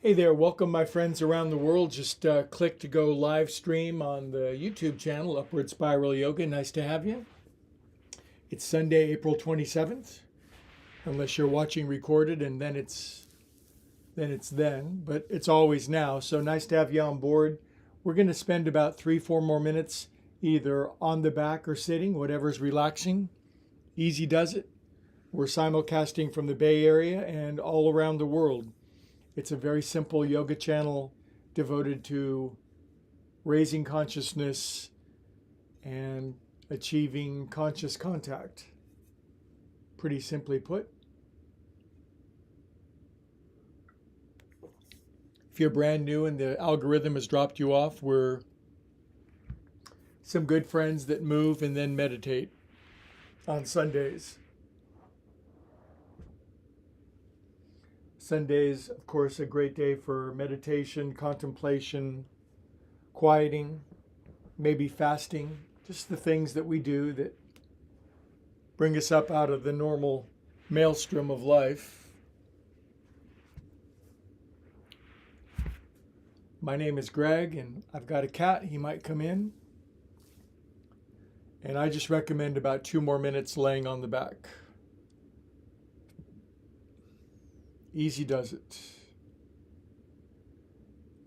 Hey there, welcome my friends around the world. Just click to go live stream on the YouTube channel, Upward Spiral Yoga. Nice to have you. It's Sunday, April 27th, unless you're watching recorded and then, but it's always now. So nice to have you on board. We're going to spend about 3-4 more minutes either on the back or sitting, whatever's relaxing. Easy does it. We're simulcasting from the Bay Area and all around the world. It's a very simple yoga channel devoted to raising consciousness and achieving conscious contact. Pretty simply put. If you're brand new and the algorithm has dropped you off, we're some good friends that move and then meditate on Sundays. Sundays, of course, a great day for meditation, contemplation, quieting, maybe fasting, just the things that we do that bring us up out of the normal maelstrom of life. My name is Greg, and I've got a cat. He might come in. And I just recommend about 2 more minutes laying on the back. Easy does it.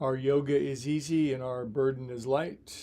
Our yoga is easy and our burden is light.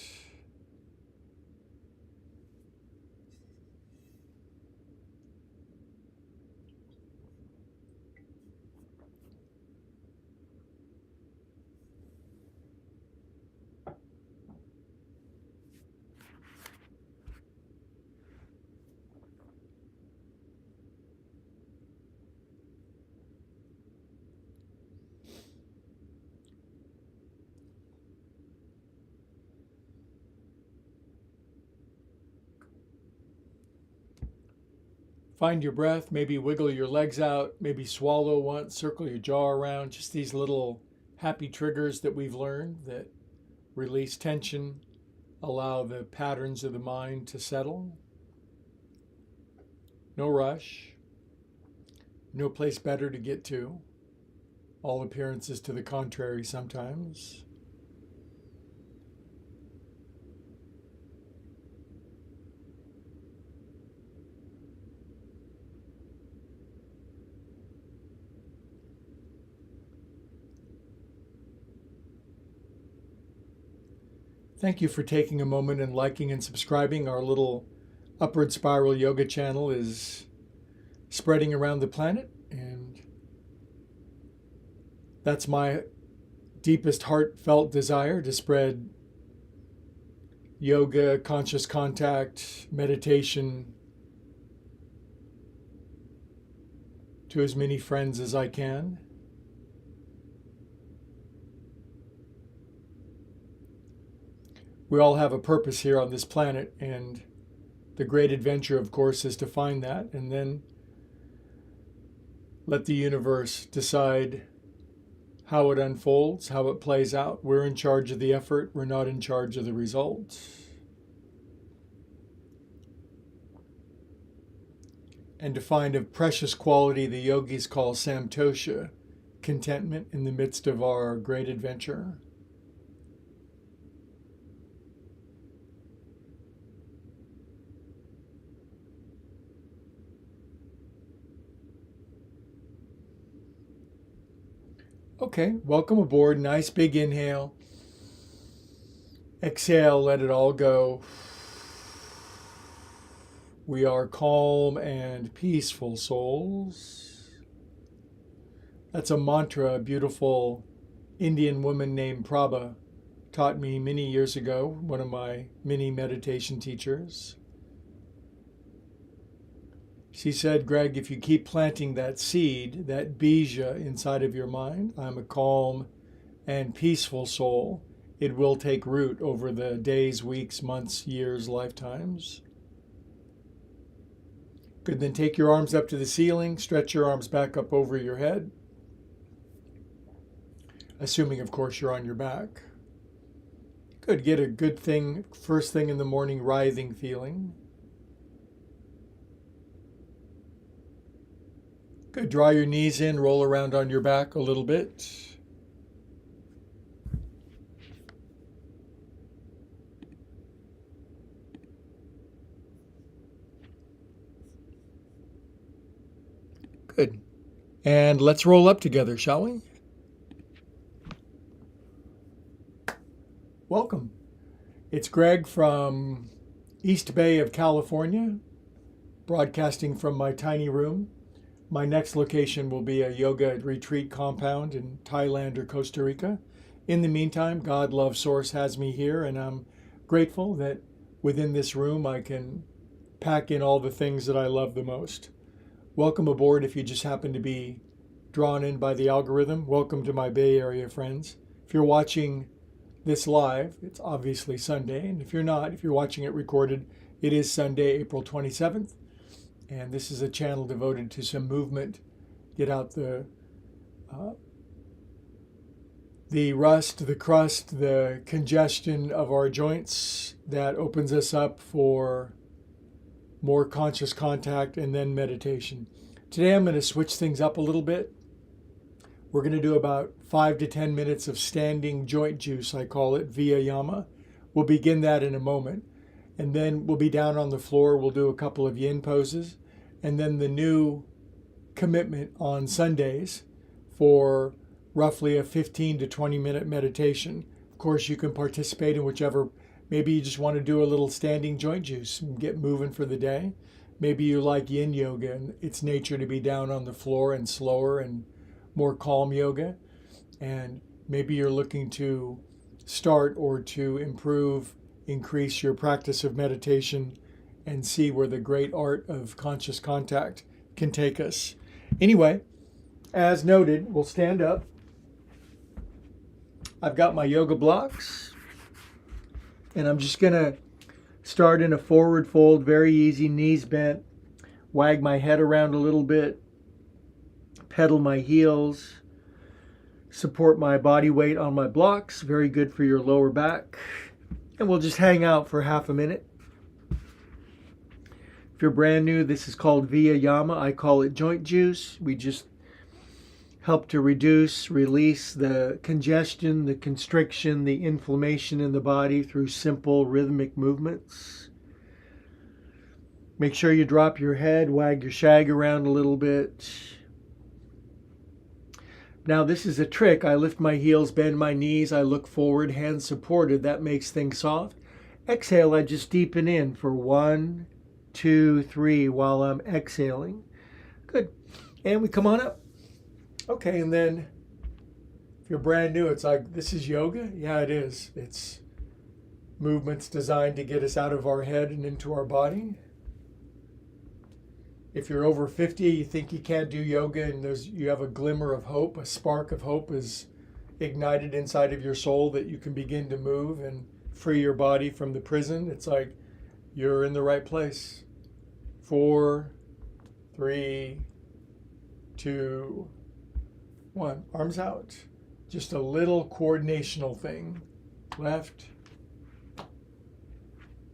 Find your breath, maybe wiggle your legs out, maybe swallow once, circle your jaw around, just these little happy triggers that we've learned that release tension, allow the patterns of the mind to settle. No rush, no place better to get to. All appearances to the contrary sometimes. Thank you for taking a moment and liking and subscribing. Our little Upward Spiral Yoga channel is spreading around the planet, and that's my deepest heartfelt desire, to spread yoga, conscious contact, meditation to as many friends as I can. We all have a purpose here on this planet, and the great adventure, of course, is to find that and then let the universe decide how it unfolds, how it plays out. We're in charge of the effort. We're not in charge of the results. And to find a precious quality the yogis call samtosha, contentment in the midst of our great adventure. Okay, welcome aboard. Nice big inhale. Exhale, let it all go. We are calm and peaceful souls. That's a mantra a beautiful Indian woman named Prabha taught me many years ago, one of my many meditation teachers. She said, Greg, if you keep planting that seed, that bija inside of your mind, I'm a calm and peaceful soul, it will take root over the days, weeks, months, years, lifetimes. Good, then take your arms up to the ceiling, stretch your arms back up over your head, assuming, of course, you're on your back. Good, get a good thing, first thing in the morning, writhing feeling. Good, draw your knees in, roll around on your back a little bit. Good. And let's roll up together, shall we? Welcome. It's Greg from East Bay of California, broadcasting from my tiny room. My next location will be a yoga retreat compound in Thailand or Costa Rica. In the meantime, God Love Source has me here, and I'm grateful that within this room I can pack in all the things that I love the most. Welcome aboard if you just happen to be drawn in by the algorithm. Welcome to my Bay Area friends. If you're watching this live, it's obviously Sunday, and if you're not, if you're watching it recorded, it is Sunday, April 27th, and this is a channel devoted to some movement. Get out the rust, the crust, the congestion of our joints that opens us up for more conscious contact and then meditation. Today I'm going to switch things up a little bit. We're going to do about 5 to 10 minutes of standing joint juice, I call it, via yama. We'll begin that in a moment. And then we'll be down on the floor. We'll do a couple of yin poses. And then the new commitment on Sundays for roughly a 15 to 20 minute meditation. Of course, you can participate in whichever. Maybe you just want to do a little standing joint juice and get moving for the day. Maybe you like yin yoga and its nature to be down on the floor and slower and more calm yoga. And maybe you're looking to start or to improve, increase your practice of meditation and see where the great art of conscious contact can take us. Anyway, as noted, we'll stand up. I've got my yoga blocks, and I'm just going to start in a forward fold, very easy, knees bent, wag my head around a little bit, pedal my heels, support my body weight on my blocks, very good for your lower back, and we'll just hang out for half a minute. If you're brand new, this is called Via Yama. I call it joint juice. We just help to reduce, release the congestion, the constriction, the inflammation in the body through simple rhythmic movements. Make sure you drop your head, wag your shag around a little bit. Now this is a trick. I lift my heels, bend my knees, I look forward, hands supported. That makes things soft. Exhale, I just deepen in for 1, 2, 3 while I'm exhaling. Good. And we come on up. Okay, and then if you're brand new, it's like, this is yoga? Yeah, it is. It's movements designed to get us out of our head and into our body. If you're over 50, you think you can't do yoga and you have a glimmer of hope, a spark of hope is ignited inside of your soul that you can begin to move and free your body from the prison. It's like you're in the right place. 4, 3, 2, 1. Arms out. Just a little coordinational thing. Left.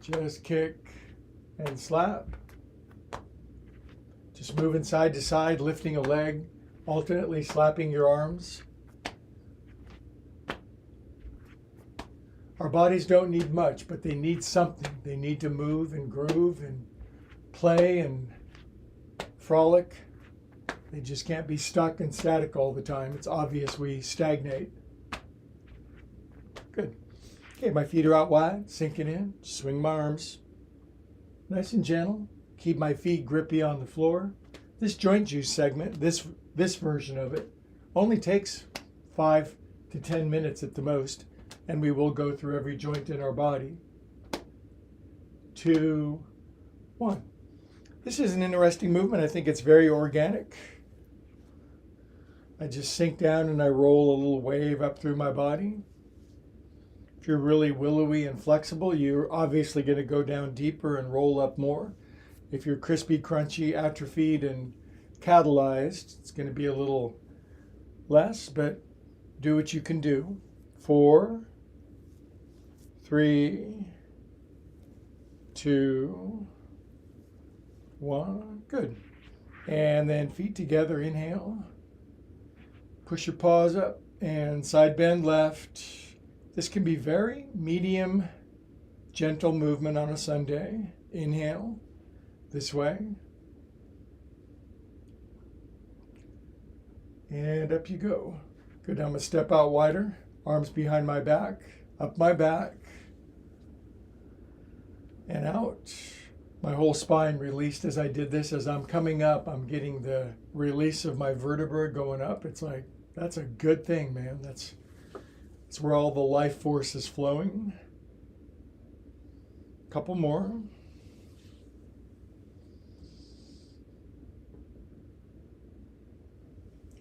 Just kick and slap. Just moving side to side, lifting a leg, alternately slapping your arms. Our bodies don't need much, but they need something. They need to move and groove and play and frolic. They just can't be stuck and static all the time. It's obvious we stagnate. Good. Okay, my feet are out wide, sinking in. Swing my arms. Nice and gentle. Keep my feet grippy on the floor. This joint juice segment, this version of it, only takes 5 to 10 minutes at the most, and we will go through every joint in our body. 2, 1. This is an interesting movement. I think it's very organic. I just sink down and I roll a little wave up through my body. If you're really willowy and flexible, you're obviously going to go down deeper and roll up more. If you're crispy, crunchy, atrophied, and catalyzed, it's going to be a little less, but do what you can do. 4, 3, 2, 1. Good. And then feet together, inhale. Push your paws up and side bend left. This can be very medium, gentle movement on a Sunday. Inhale. This way. And up you go. Good, I'm gonna step out wider. Arms behind my back, up my back, and out. My whole spine released as I did this. As I'm coming up, I'm getting the release of my vertebra going up. It's like, that's a good thing, man. That's where all the life force is flowing. Couple more.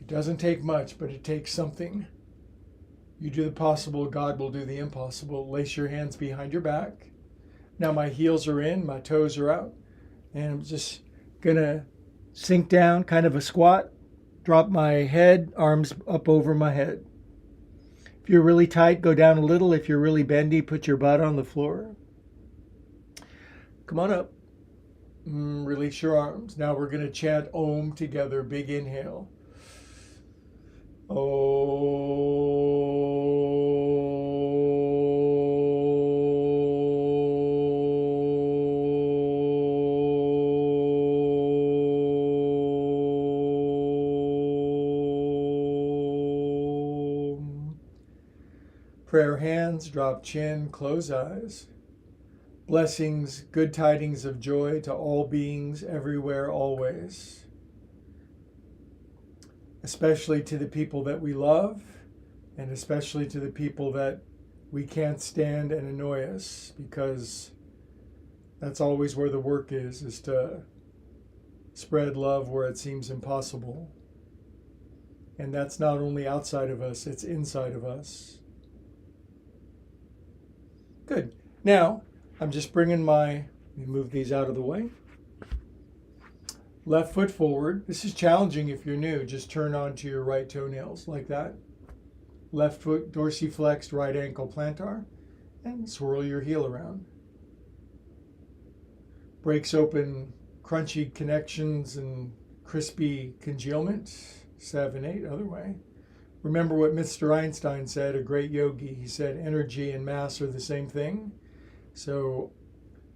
It doesn't take much, but it takes something. You do the possible, God will do the impossible. Lace your hands behind your back. Now my heels are in, my toes are out, and I'm just gonna sink down, kind of a squat, drop my head, arms up over my head. If you're really tight, go down a little. If you're really bendy, put your butt on the floor. Come on up. Release your arms. Now we're gonna chant Om together, big inhale. Prayer hands, drop chin, close eyes. Blessings, good tidings of joy to all beings everywhere, always. Especially to the people that we love, and especially to the people that we can't stand and annoy us, because that's always where the work is to spread love where it seems impossible. And that's not only outside of us, it's inside of us. Good. Now, I'm just bringing let me move these out of the way. Left foot forward. This is challenging if you're new. Just turn onto your right toenails like that. Left foot dorsiflexed, right ankle plantar, and swirl your heel around. Breaks open crunchy connections and crispy congealment. 7, 8, other way. Remember what Mr. Einstein said, a great yogi. He said energy and mass are the same thing. So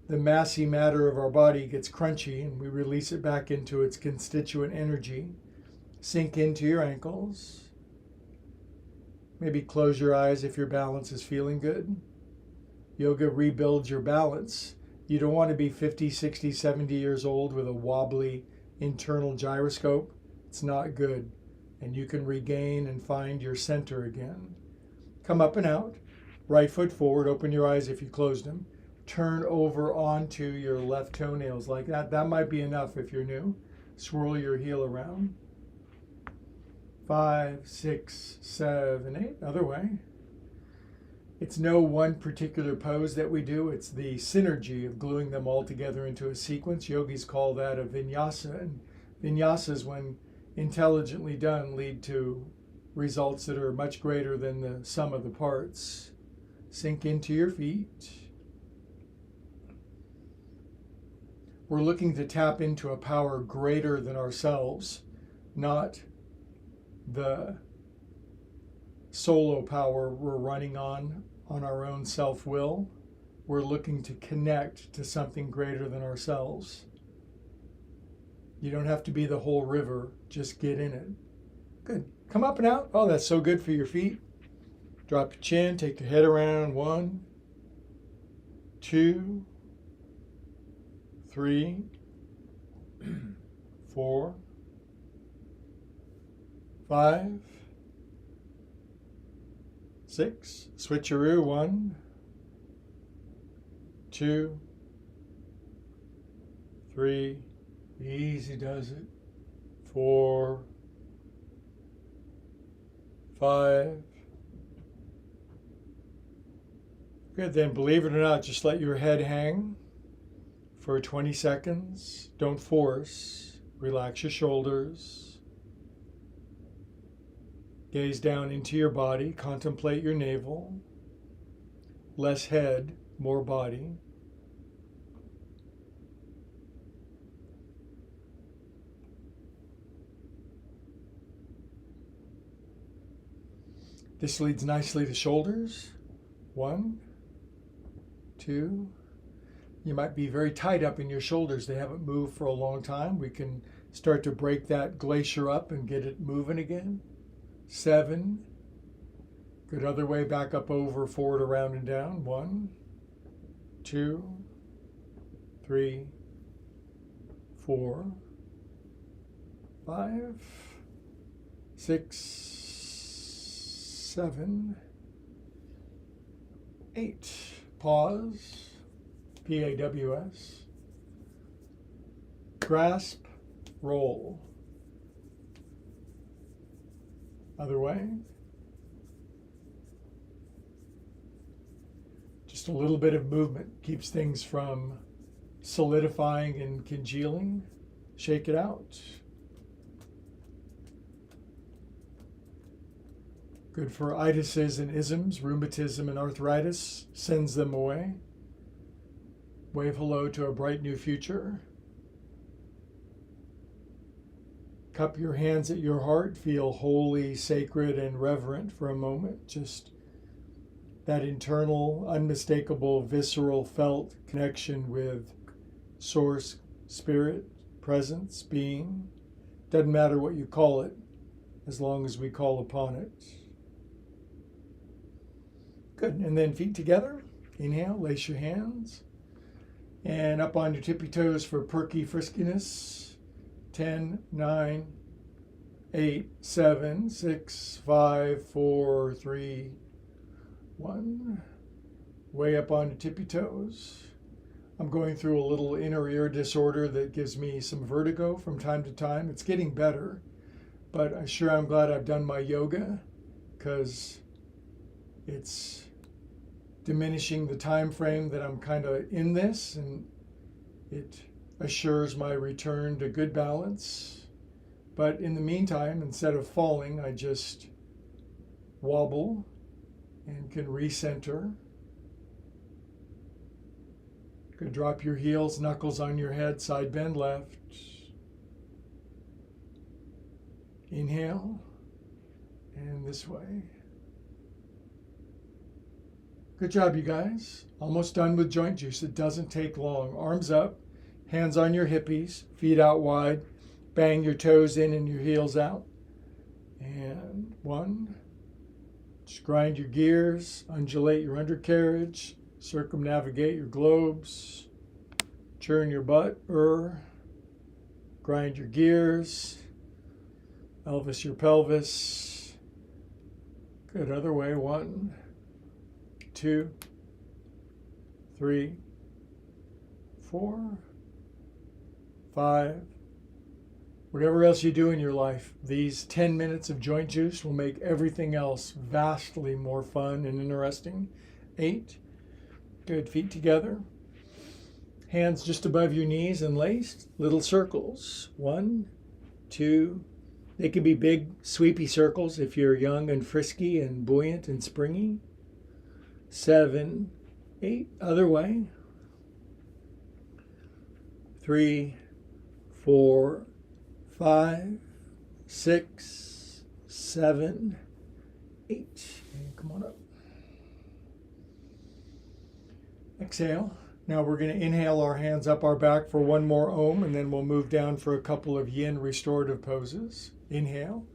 the massy matter of our body gets crunchy and we release it back into its constituent energy. Sink into your ankles. Maybe close your eyes if your balance is feeling good. Yoga rebuilds your balance. You don't want to be 50, 60, 70 years old with a wobbly internal gyroscope. It's not good. And you can regain and find your center again. Come up and out. Right foot forward. Open your eyes if you closed them. Turn over onto your left toenails like that. That might be enough if you're new. Swirl your heel around. 5, 6, 7, 8. Other way. It's no one particular pose that we do. It's the synergy of gluing them all together into a sequence. Yogis call that a vinyasa. And vinyasas, when intelligently done, lead to results that are much greater than the sum of the parts. Sink into your feet. We're looking to tap into a power greater than ourselves, not the solo power we're running on our own self-will. We're looking to connect to something greater than ourselves. You don't have to be the whole river, just get in it. Good. Come up and out. Oh, that's so good for your feet. Drop your chin, take your head around. 1, 2, 3, 4, 5, 6. Switcheroo. 1, 2, 3. Easy does it. 4, 5. Good, then believe it or not, just let your head hang for 20 seconds. Don't force. Relax your shoulders. Gaze down into your body. Contemplate your navel. Less head, more body. This leads nicely to shoulders. 1, 2. You might be very tight up in your shoulders. They haven't moved for a long time. We can start to break that glacier up and get it moving again. 7. Good other way, back up over, forward, around, and down. 1, 2, 3, 4, 5, 6, 7, 8. Pause. PAWS. Grasp, roll. Other way. Just a little bit of movement keeps things from solidifying and congealing. Shake it out. Good for itises and isms, rheumatism and arthritis, sends them away. Wave hello to a bright new future. Cup your hands at your heart, feel holy, sacred, and reverent for a moment. Just that internal, unmistakable, visceral, felt connection with source, spirit, presence, being. Doesn't matter what you call it, as long as we call upon it. Good, and then feet together. Inhale, lace your hands. And up on your tippy toes for perky friskiness. 10, 9, 8, 7, 6, 5, 4, 3, 1. Way up on your tippy toes. I'm going through a little inner ear disorder that gives me some vertigo from time to time. It's getting better, but I'm glad I've done my yoga, because it's diminishing the time frame that I'm kind of in this, and it assures my return to good balance. But in the meantime, instead of falling, I just wobble and can recenter. Good. Drop your heels, knuckles on your head, side bend left. Inhale, and this way. Good job, you guys. Almost done with joint juice. It doesn't take long. Arms up, hands on your hippies, feet out wide. Bang your toes in and your heels out. And 1. Just grind your gears, undulate your undercarriage, circumnavigate your globes, churn your butt, grind your gears, Elvis your pelvis. Good, other way. 1, 2, 3, 4, 5. Whatever else you do in your life, these 10 minutes of joint juice will make everything else vastly more fun and interesting. 8. Good, feet together. Hands just above your knees and laced. Little circles. 1, 2. They can be big, sweepy circles if you're young and frisky and buoyant and springy. 7, 8. Other way. 3, 4, 5, 6, 7, 8. And come on up. Exhale. Now we're going to inhale our hands up our back for one more Om, and then we'll move down for a couple of yin restorative poses. Inhale.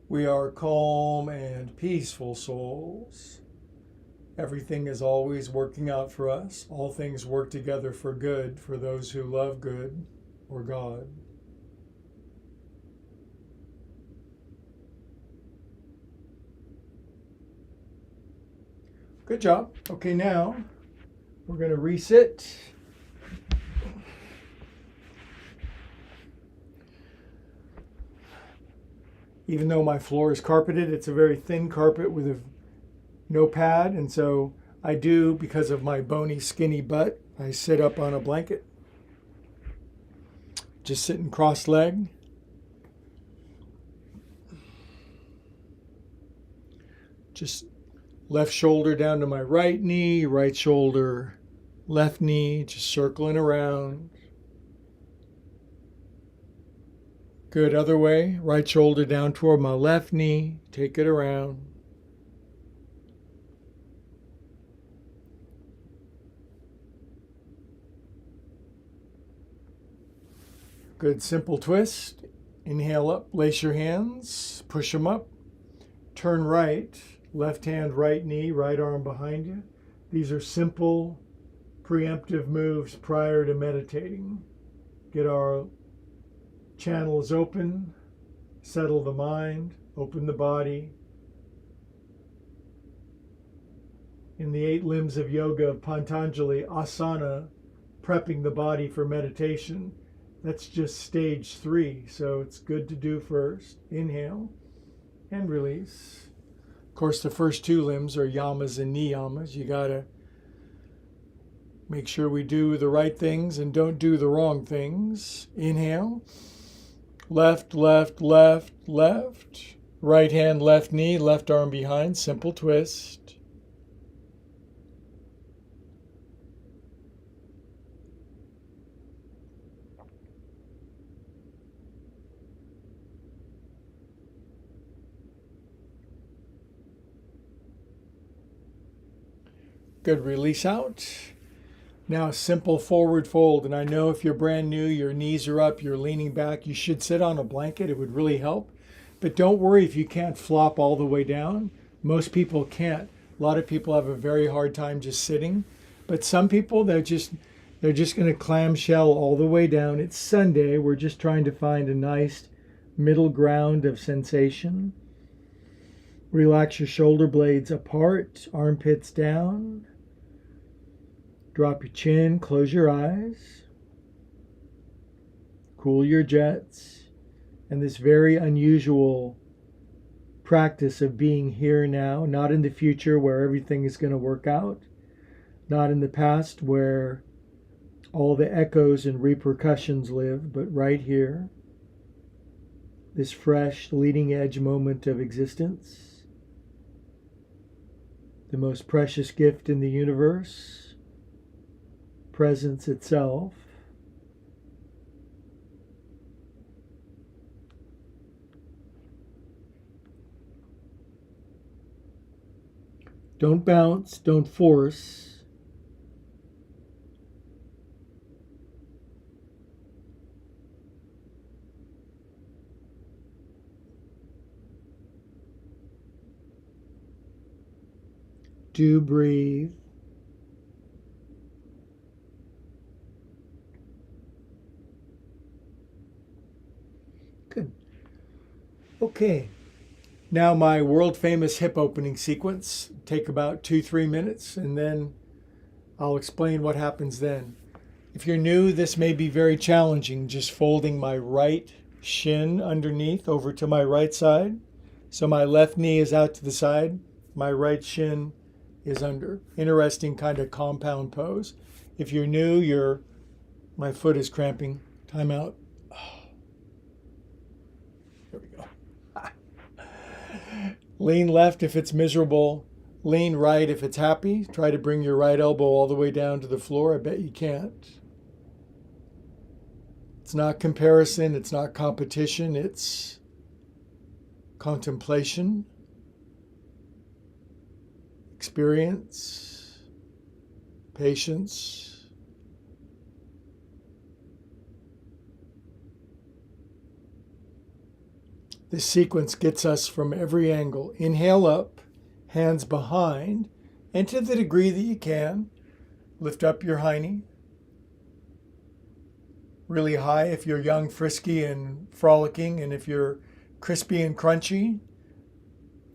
We are calm and peaceful souls. Everything is always working out for us. All things work together for good for those who love good or God. Good job. Okay, now we're going to resit. Even though my floor is carpeted, it's a very thin carpet with no pad, and so I do, because of my bony, skinny butt, I sit up on a blanket. Just sitting cross-legged. Just left shoulder down to my right knee, right shoulder, left knee, just circling around. Good, other way, right shoulder down toward my left knee, take it around. Good, simple twist. Inhale up, lace your hands, push them up. Turn right, left hand, right knee, right arm behind you. These are simple, preemptive moves prior to meditating. Get our channels open, settle the mind, open the body. In the 8 limbs of yoga of Patanjali, asana, prepping the body for meditation, that's just stage 3, so it's good to do first. Inhale and release. Of course, the first 2 limbs are yamas and niyamas. You gotta make sure we do the right things and don't do the wrong things. Inhale, left, left, left, left. Right hand, left knee, left arm behind, simple twist. Good, release out. Now simple forward fold, and I know if you're brand new, your knees are up, you're leaning back, you should sit on a blanket, it would really help. But don't worry if you can't flop all the way down. Most people can't. A lot of people have a very hard time just sitting, but some people, they're just going to clamshell all the way down. It's Sunday, we're just trying to find a nice middle ground of sensation. Relax your shoulder blades apart, armpits down. Drop your chin, close your eyes. Cool your jets. And this very unusual practice of being here now, not in the future where everything is going to work out, not in the past where all the echoes and repercussions live, but right here, this fresh, leading edge moment of existence, the most precious gift in the universe, presence itself. Don't bounce, don't force. Do breathe. Good. Okay. Now my world famous hip opening sequence. Take about 2-3 minutes and then I'll explain what happens then. If you're new, this may be very challenging, just folding my right shin underneath over to my right side. So my left knee is out to the side, my right shin is under. Interesting kind of compound pose. If you're new, my foot is cramping. Time out. Here we go. Lean left if it's miserable. Lean right if it's happy. Try to bring your right elbow all the way down to the floor. I bet you can't. It's not comparison. It's not competition. It's contemplation, experience, patience. This sequence gets us from every angle. Inhale up, hands behind, and to the degree that you can, lift up your hiney. Really high if you're young, frisky, and frolicking, and if you're crispy and crunchy,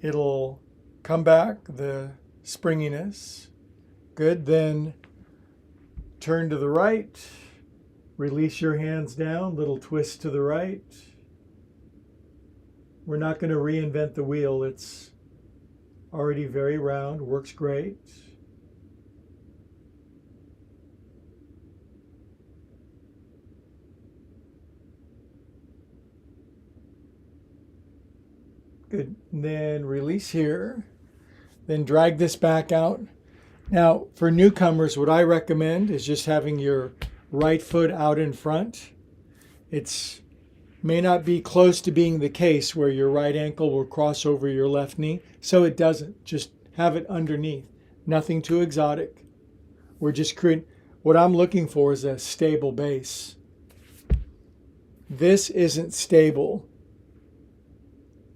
it'll come back, the springiness. Good, then turn to the right, release your hands down, little twist to the right. We're not going to reinvent the wheel. It's already very round, works great. Good. And then release here. Then drag this back out. Now, for newcomers, what I recommend is just having your right foot out in front. It's may not be close to being the case where your right ankle will cross over your left knee, so it doesn't. Just have it underneath. Nothing too exotic. We're just creating, what I'm looking for is a stable base. This isn't stable.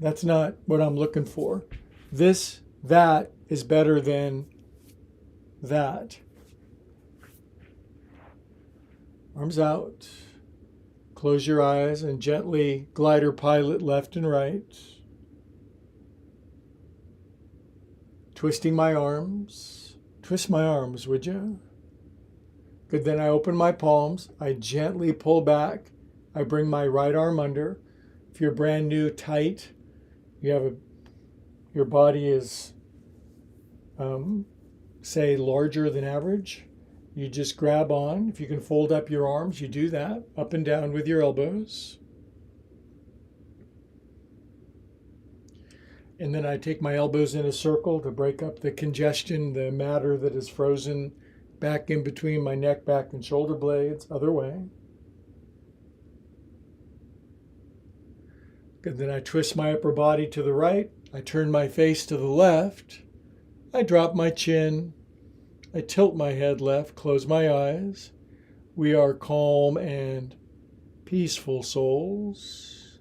That's not what I'm looking for. That is better than that. Arms out. Close your eyes and gently glider pilot left and right. Twisting my arms. Twist my arms, would you? Good, then I open my palms. I gently pull back. I bring my right arm under. If you're brand new, tight, your body is, say, larger than average, you just grab on. If you can fold up your arms, you do that, up and down with your elbows. And then I take my elbows in a circle to break up the congestion, the matter that is frozen back in between my neck, back, and shoulder blades. Other way. Good, then I twist my upper body to the right. I turn my face to the left. I drop my chin. I tilt my head left, close my eyes. We are calm and peaceful souls.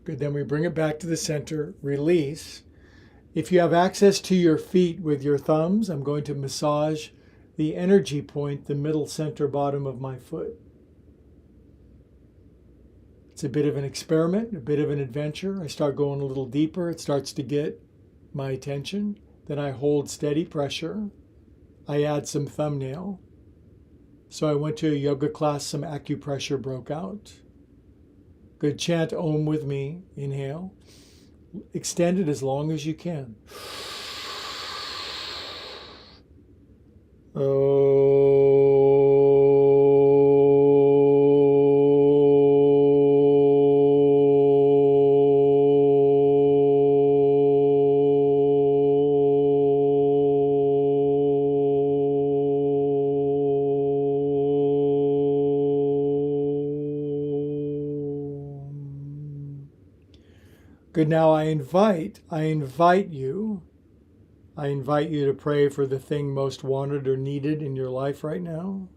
Good, then we bring it back to the center, release. If you have access to your feet with your thumbs, I'm going to massage the energy point, the middle center bottom of my foot. It's a bit of an experiment, a bit of an adventure. I start going a little deeper. It starts to get my attention. Then I hold steady pressure. I add some thumbnail. So I went to a yoga class, some acupressure broke out. Good, chant Om with me. Inhale. Extend it as long as you can. Good, now I invite you to pray for the thing most wanted or needed in your life right now.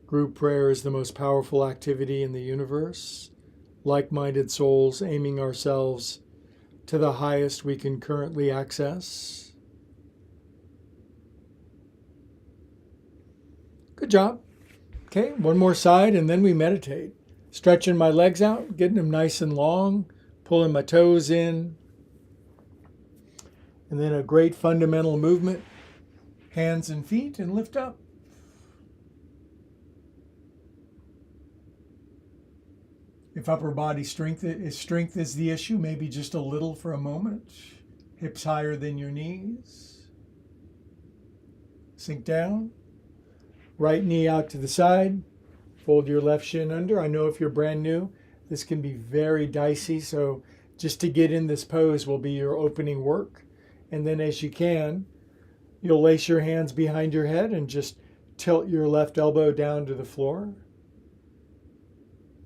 Group prayer is the most powerful activity in the universe. Like-minded souls aiming ourselves to the highest we can currently access. Good job. Okay, one more side and then we meditate. Stretching my legs out, getting them nice and long, pulling my toes in. And then a great fundamental movement, hands and feet, and lift up. If upper body strength is the issue, maybe just a little for a moment. Hips higher than your knees. Sink down. Right knee out to the side. Fold your left shin under. I know if you're brand new, this can be very dicey, so just to get in this pose will be your opening work. And then as you can, you'll lace your hands behind your head and just tilt your left elbow down to the floor.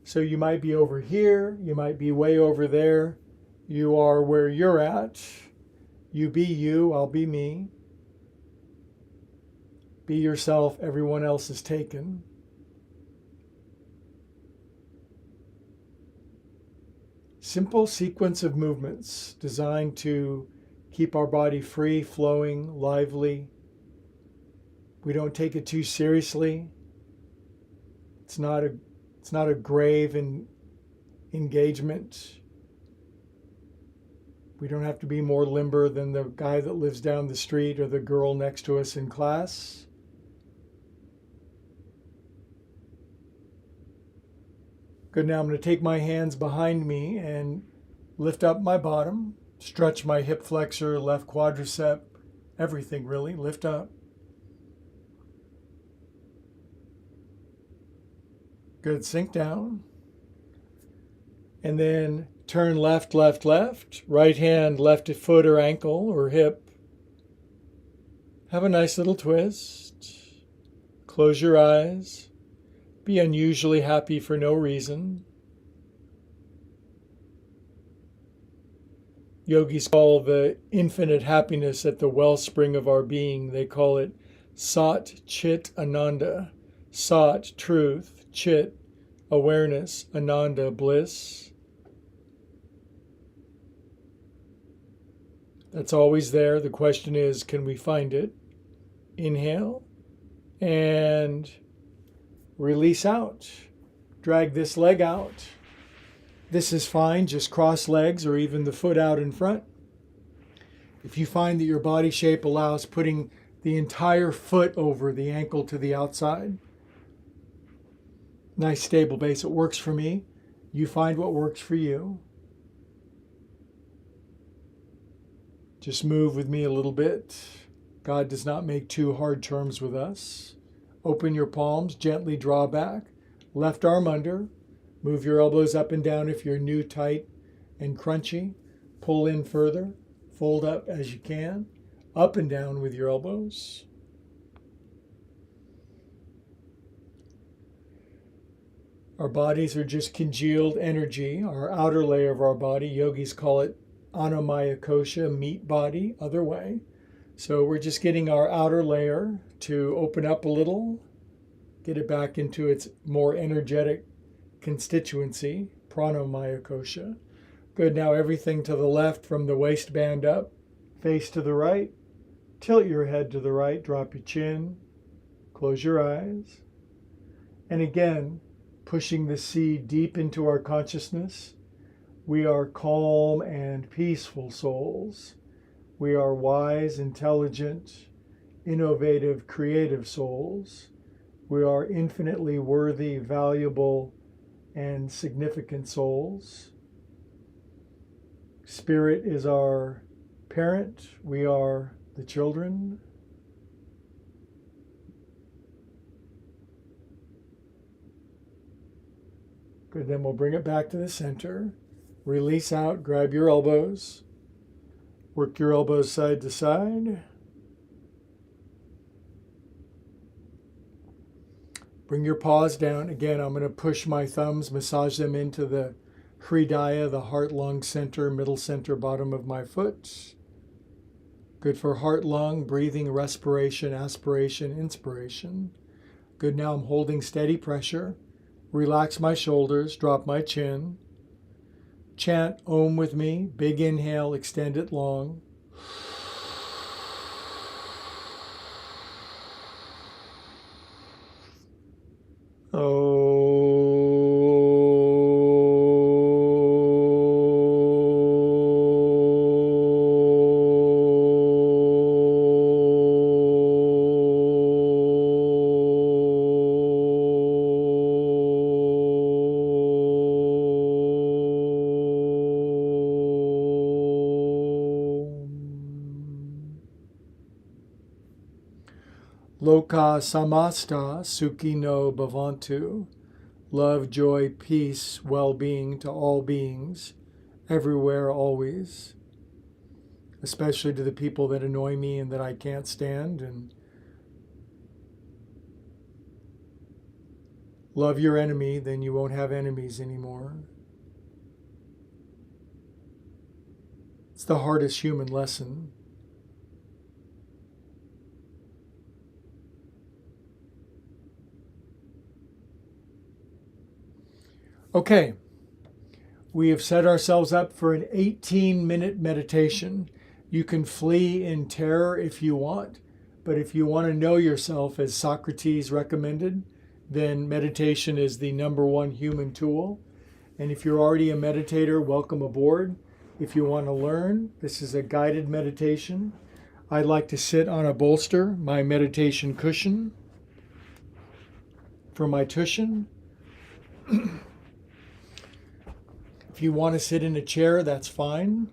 So you might be over here, you might be way over there. You are where you're at. You be you, I'll be me. Be yourself, everyone else is taken. Simple sequence of movements designed to keep our body free, flowing, lively. We don't take it too seriously. It's not a grave engagement. We don't have to be more limber than the guy that lives down the street or the girl next to us in class. Good, now I'm going to take my hands behind me and lift up my bottom. Stretch my hip flexor, left quadricep, everything really. Lift up. Good. Sink down. And then turn left, left, left. Right hand, left foot or ankle or hip. Have a nice little twist. Close your eyes. Be unusually happy for no reason. Yogis call the infinite happiness at the wellspring of our being. They call it Sat Chit Ananda. Sat, truth, Chit, awareness, Ananda, bliss. That's always there. The question is, can we find it? Inhale and release out. Drag this leg out. This is fine, just cross legs or even the foot out in front. If you find that your body shape allows putting the entire foot over the ankle to the outside, nice stable base. It works for me. You find what works for you. Just move with me a little bit. God does not make too hard terms with us. Open your palms, gently draw back. Left arm under. Move your elbows up and down if you're new, tight, and crunchy. Pull in further. Fold up as you can. Up and down with your elbows. Our bodies are just congealed energy. Our outer layer of our body, yogis call it Annamaya Kosha, meat body, other way. So we're just getting our outer layer to open up a little, get it back into its more energetic constituency, Pranamaya Kosha. Good, now everything to the left from the waistband up, face to the right, tilt your head to the right, drop your chin, close your eyes. And again, pushing the seed deep into our consciousness. We are calm and peaceful souls. We are wise, intelligent, innovative, creative souls. We are infinitely worthy, valuable, and significant souls. Spirit is our parent. We are the children. Good, then we'll bring it back to the center. Release out, grab your elbows. Work your elbows side to side. Bring your paws down. Again, I'm going to push my thumbs, massage them into the Hridaya, the heart, lung center, middle center, bottom of my foot. Good for heart, lung, breathing, respiration, aspiration, inspiration. Good, now I'm holding steady pressure. Relax my shoulders, drop my chin. Chant Om with me. Big inhale, extend it long. Loka samasta sukhino bhavantu. Love, joy, peace, well-being to all beings, everywhere, always. Especially to the people that annoy me and that I can't stand. And love your enemy, then you won't have enemies anymore. It's the hardest human lesson. Okay, we have set ourselves up for an 18-minute meditation. You can flee in terror if you want, but if you want to know yourself, as Socrates recommended, then meditation is the #1 human tool. And if you're already a meditator, welcome aboard. If you want to learn, this is a guided meditation. I like to sit on a bolster, my meditation cushion, for my tushin. If you want to sit in a chair, that's fine.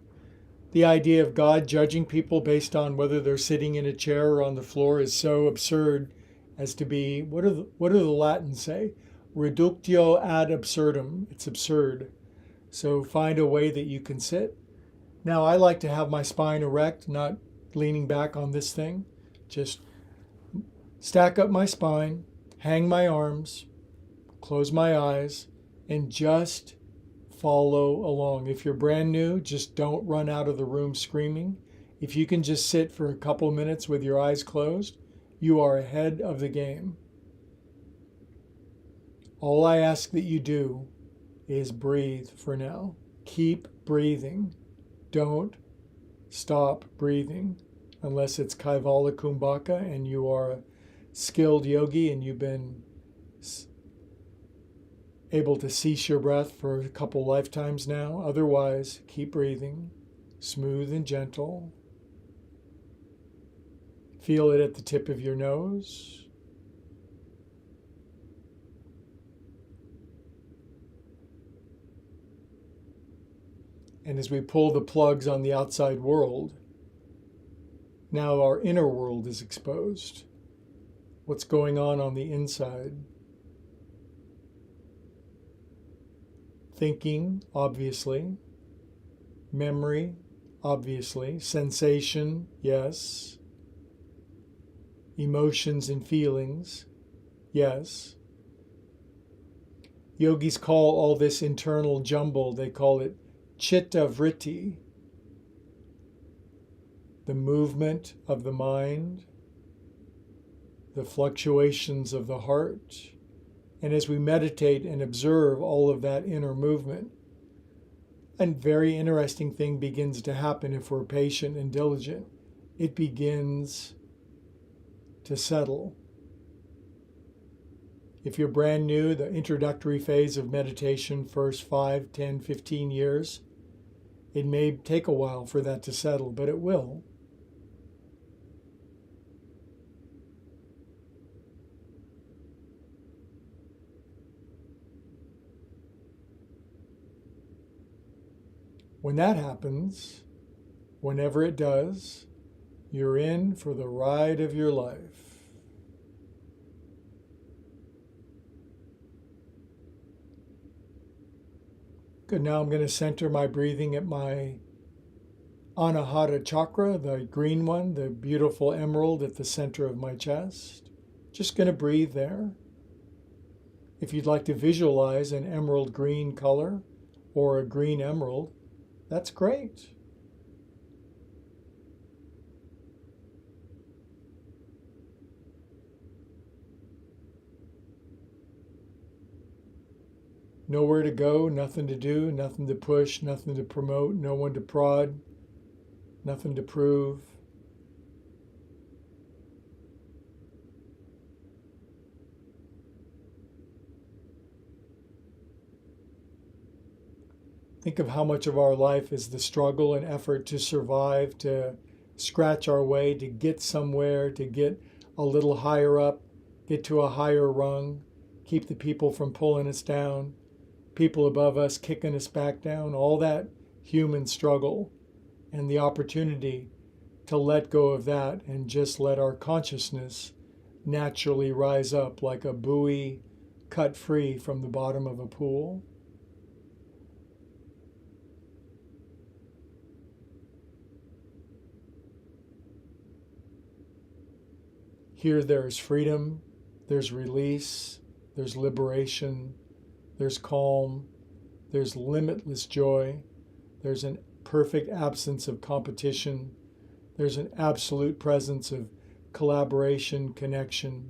The idea of God judging people based on whether they're sitting in a chair or on the floor is so absurd as to be, what do the Latins say? Reductio ad absurdum. It's absurd. So find a way that you can sit. Now, I like to have my spine erect, not leaning back on this thing. Just stack up my spine, hang my arms, close my eyes, and just follow along. If you're brand new, just don't run out of the room screaming. If you can just sit for a couple minutes with your eyes closed, you are ahead of the game. All I ask that you do is breathe for now. Keep breathing. Don't stop breathing unless it's Kaivala Kumbhaka and you are a skilled yogi and you've been able to cease your breath for a couple lifetimes now. Otherwise, keep breathing, smooth and gentle. Feel it at the tip of your nose. And as we pull the plugs on the outside world, now our inner world is exposed. What's going on the inside? Thinking, obviously. Memory, obviously. Sensation, yes. Emotions and feelings, yes. Yogis call all this internal jumble, they call it chitta vritti, the movement of the mind, the fluctuations of the heart. And as we meditate and observe all of that inner movement, a very interesting thing begins to happen if we're patient and diligent. It begins to settle. If you're brand new, the introductory phase of meditation, first 5, 10, 15 years, it may take a while for that to settle, but it will. When that happens, whenever it does, you're in for the ride of your life. Good, now I'm going to center my breathing at my Anahata chakra, the green one, the beautiful emerald at the center of my chest. Just going to breathe there. If you'd like to visualize an emerald green color or a green emerald, that's great. Nowhere to go, nothing to do, nothing to push, nothing to promote, no one to prod, nothing to prove. Think of how much of our life is the struggle and effort to survive, to scratch our way, to get somewhere, to get a little higher up, get to a higher rung, keep the people from pulling us down, people above us kicking us back down, all that human struggle, and the opportunity to let go of that and just let our consciousness naturally rise up like a buoy cut free from the bottom of a pool. Here there's freedom, there's release, there's liberation, there's calm, there's limitless joy, there's an perfect absence of competition, there's an absolute presence of collaboration, connection.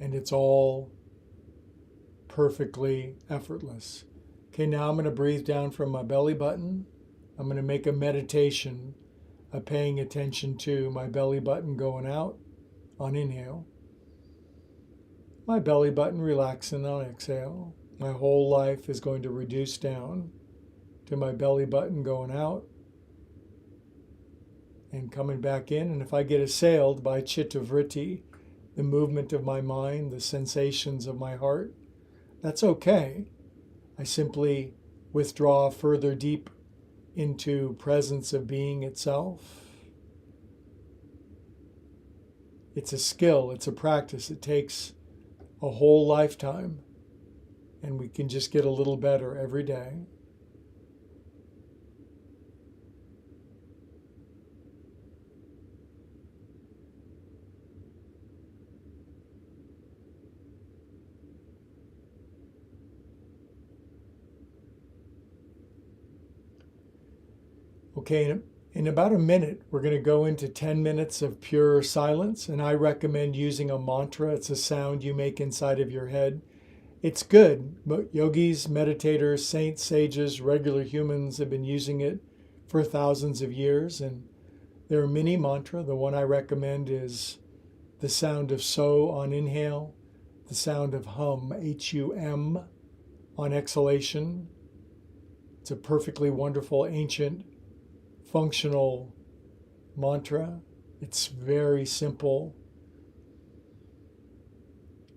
And it's all perfectly effortless. Okay, now I'm going to breathe down from my belly button. I'm going to make a meditation of paying attention to my belly button going out on inhale. My belly button relaxing on exhale. My whole life is going to reduce down to my belly button going out and coming back in. And if I get assailed by chitta vritti, the movement of my mind, the sensations of my heart, that's okay. I simply withdraw further deep into presence of being itself. It's a skill, it's a practice. It takes a whole lifetime, and we can just get a little better every day. Okay, in about a minute, we're going to go into 10 minutes of pure silence, and I recommend using a mantra. It's a sound you make inside of your head. It's good, but yogis, meditators, saints, sages, regular humans have been using it for thousands of years, and they're a mini mantra. The one I recommend is the sound of so on inhale, the sound of hum, H-U-M, on exhalation. It's a perfectly wonderful, ancient, functional mantra. It's very simple.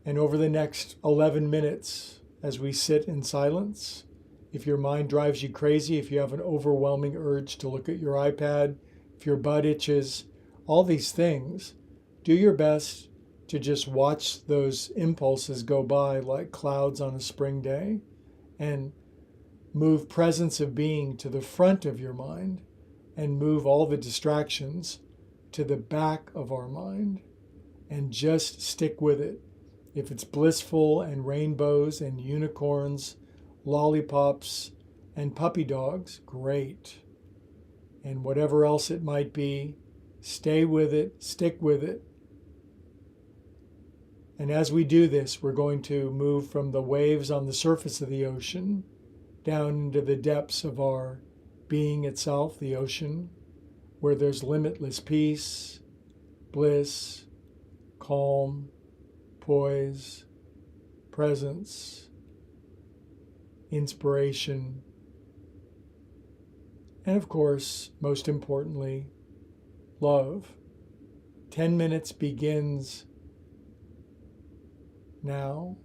And over the next 11 minutes, as we sit in silence, if your mind drives you crazy, if you have an overwhelming urge to look at your iPad, if your butt itches, all these things, do your best to just watch those impulses go by like clouds on a spring day, and move presence of being to the front of your mind, and move all the distractions to the back of our mind, and just stick with it. If it's blissful and rainbows and unicorns, lollipops and puppy dogs, great. And whatever else it might be, stay with it, stick with it. And as we do this, we're going to move from the waves on the surface of the ocean down into the depths of our being itself, the ocean, where there's limitless peace, bliss, calm, poise, presence, inspiration, and of course, most importantly, love. 10 minutes begins now.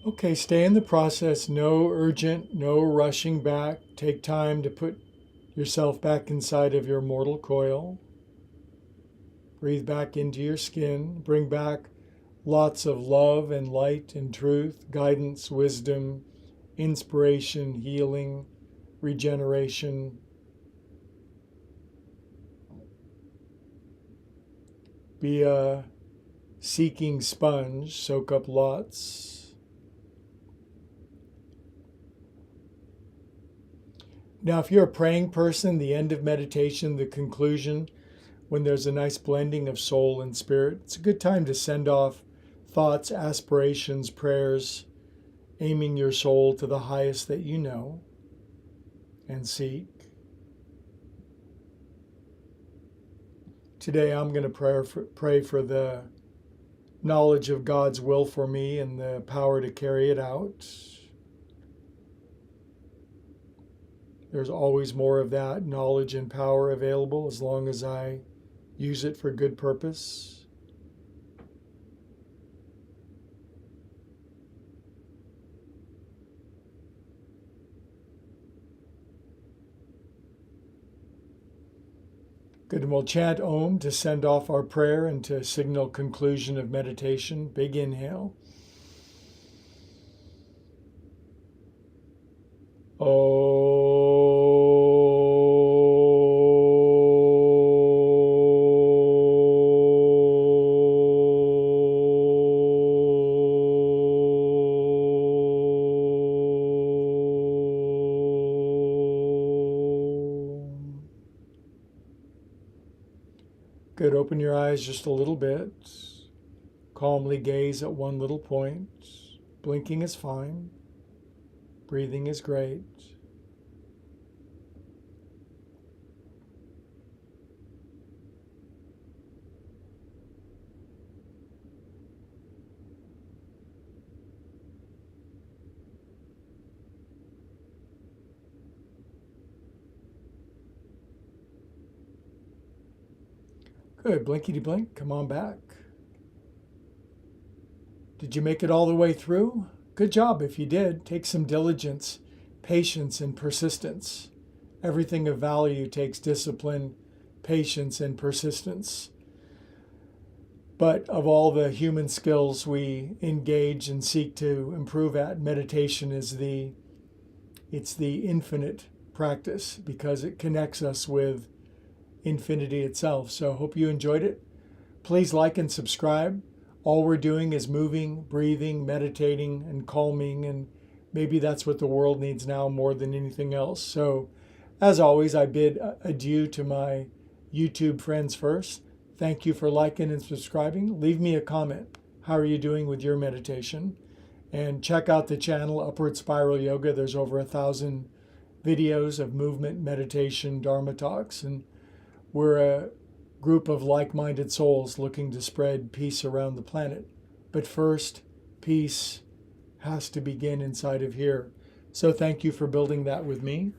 Okay, stay in the process. No urgent, no rushing back. Take time to put yourself back inside of your mortal coil. Breathe back into your skin. Bring back lots of love and light and truth, guidance, wisdom, inspiration, healing, regeneration. Be a seeking sponge. Soak up lots. Now, if you're a praying person, the end of meditation, the conclusion, when there's a nice blending of soul and spirit, it's a good time to send off thoughts, aspirations, prayers, aiming your soul to the highest that you know and seek. Today, I'm going to pray for the knowledge of God's will for me and the power to carry it out. There's always more of that knowledge and power available as long as I use it for good purpose. Good, and we'll chant Om to send off our prayer and to signal conclusion of meditation. Big inhale. Good. Open your eyes just a little bit. Calmly gaze at one little point. Blinking is fine. Breathing is great. Good. Blinkety blink. Come on back. Did you make it all the way through? Good job if you did. Take some diligence, patience, and persistence. Everything of value takes discipline, patience, and persistence. But of all the human skills we engage and seek to improve at, meditation is the infinite practice because it connects us with infinity itself. So hope you enjoyed it. Please like and subscribe. All we're doing is moving, breathing, meditating, and calming, and maybe that's what the world needs now more than anything else. So, as always, I bid adieu to my YouTube friends first. Thank you for liking and subscribing. Leave me a comment. How are you doing with your meditation? And check out the channel, Upward Spiral Yoga. There's over 1,000 videos of movement, meditation, Dharma talks, and we're a group of like-minded souls looking to spread peace around the planet. But first, peace has to begin inside of here. So thank you for building that with me.